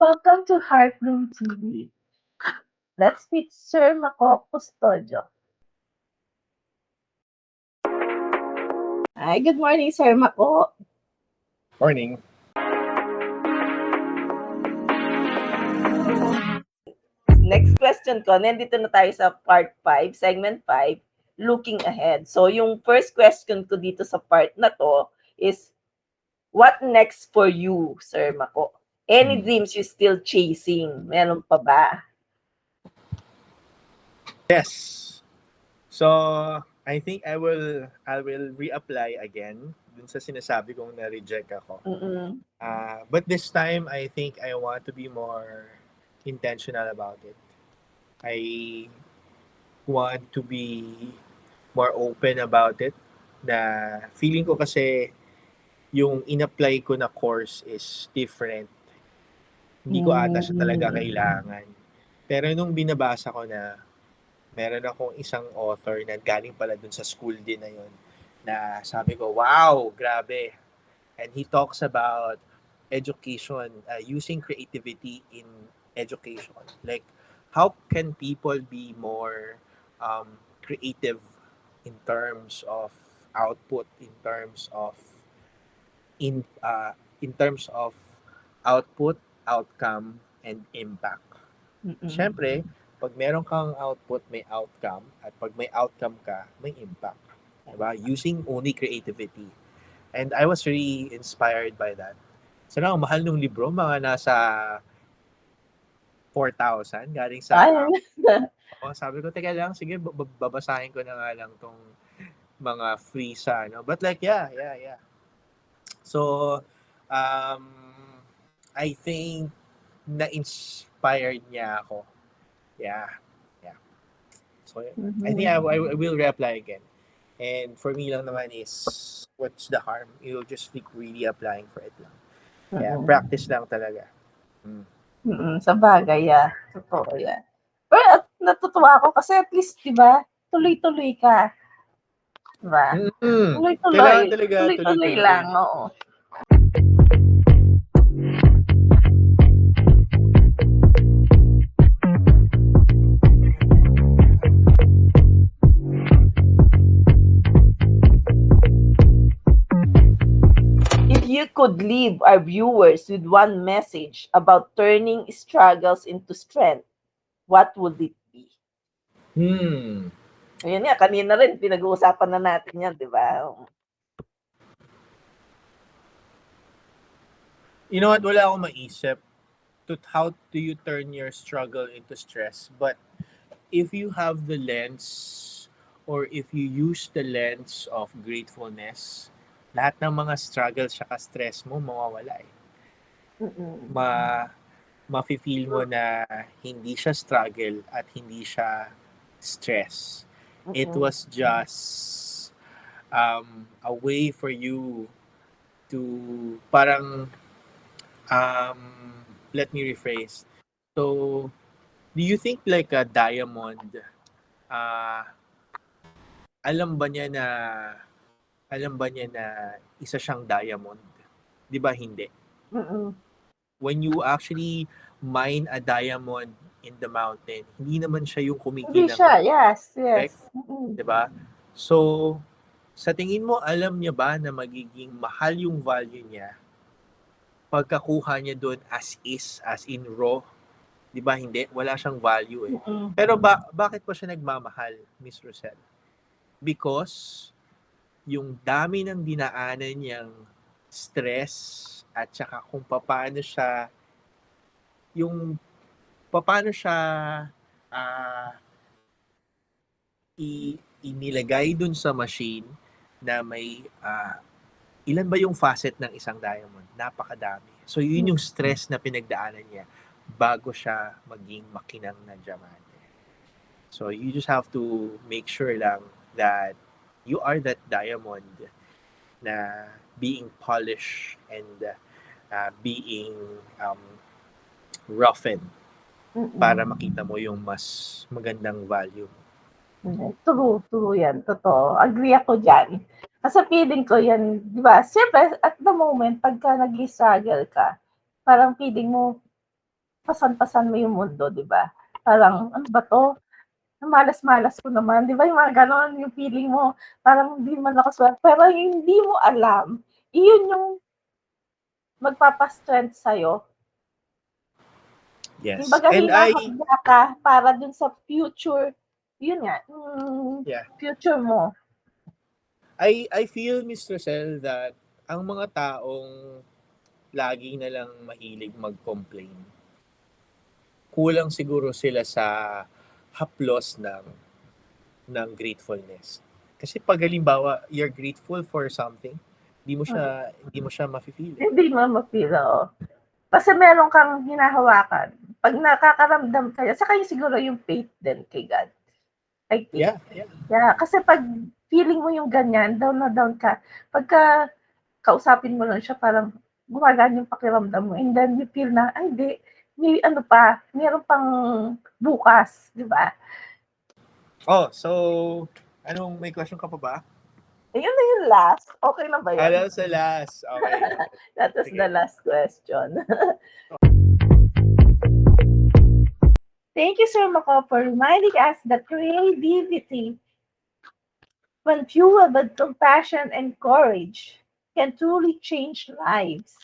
Welcome to Heartbloom TV. Let's meet Sir Mako Custodio. Hi, good morning, Sir Mako. Morning. Next question ko, nandito na tayo sa part 5, segment 5, looking ahead. So, yung first question ko dito sa part na to is, what next for you, Sir Mako? Any dreams you still chasing? Meron pa ba? Yes. So, I think I will reapply again dun sa sinasabi kong na-reject ako. But this time, I think I want to be more intentional about it. I want to be more open about it. Na feeling ko kasi yung in-apply ko na course is different. Hindi ko ata siya talaga kailangan. Pero nung binabasa ko na meron akong isang author na galing pala dun sa school din na yun, na sabi ko, wow, grabe. And he talks about education, using creativity in education. Like, how can people be more creative in terms of output, in terms of output, outcome, and impact. Siyempre, pag meron kang output, may outcome. At pag may outcome ka, may impact. Diba? Using only creativity. And I was really inspired by that. So ang mahal ng libro, mga nasa 4,000 galing sa... sabi ko, teka lang, sige, babasahin ko na nga lang tong mga free sa, no? But like, yeah. So, I think na-inspired niya ako. Yeah. So, I think I will reapply again. And for me lang naman is, what's the harm? You'll just be really applying for it lang. Yeah, practice lang talaga. Sa bagay, yeah. Totoo yan. Pero natutuwa ako kasi at least, di ba, tuloy-tuloy ka. Diba? Kailangan talaga Tuloy-tuloy lang, oo. If you could leave our viewers with one message about turning struggles into strength, what would it be? Ayun nga, kanina rin, pinag-uusapan na natin yan, di ba? You know what? Wala akong maisip to how do you turn your struggle into stress. But if you have the lens or if you use the lens of gratefulness, lahat ng mga struggles saka stress mo, mawawala eh. Ma-feel mo na hindi siya struggle at hindi siya stress. It was just a way for you to parang let me rephrase. So, do you think like a diamond, alam ba niya na isa siyang diamond? Di ba hindi? When you actually mine a diamond in the mountain, hindi naman siya yung kumikinang. Hindi siya, yes. Di ba? So, sa tingin mo, alam niya ba na magiging mahal yung value niya pagkakuha niya doon as is, as in raw? Di ba hindi? Wala siyang value eh. Pero bakit pa siya nagmamahal, Miss Rosel? Because yung dami ng dinaanan niyang stress at saka kung paano siya inilagay dun sa machine na may ilan ba yung facet ng isang diamond? Napakadami. So yun yung stress na pinagdaanan niya bago siya maging makinang na diamante. So you just have to make sure lang that you are that diamond na being polished and being roughened para makita mo yung mas magandang value. True yan. Totoo. Agree ako dyan. Kasi feeling ko yan, di ba? Siyempre, at the moment, pagka nag-struggle ka, parang feeling mo, pasan-pasan mo yung mundo, di ba? Parang, ano ba to? Malas-malas ko naman. Di ba yung mga ganon, yung feeling mo, parang hindi man ako swerte. Pero hindi mo alam, iyon yung magpapastrength sa'yo. Yes. Kumbaga, And hinahanda ka para dun sa future, yun nga, yeah. future mo. I feel, Miss Rosel, that ang mga taong lagi na lang mahilig mag-complain, kulang siguro sila sa haplos ng gratefulness. Kasi pag halimbawa, you're grateful for something, hindi mo siya mafe-feel. Hindi mo ma-feel, oo. Kasi meron kang hinahawakan. Pag nakakaramdam ka, saka yung siguro yung faith din kay God. I think. Yeah, kasi pag feeling mo yung ganyan, down na down ka, pagka kausapin mo lang siya, parang gumagaan yung pakiramdam mo. And then you feel na, ay di, may ano pa, meron pang bukas, di ba? Oh, so, may question ka pa ba? Ayun na yung last. Okay na ba yun? Alam sa last. Okay. That was the last question. Thank you, Sir Mako, for reminding us that creativity, when fueled with compassion and courage, can truly change lives.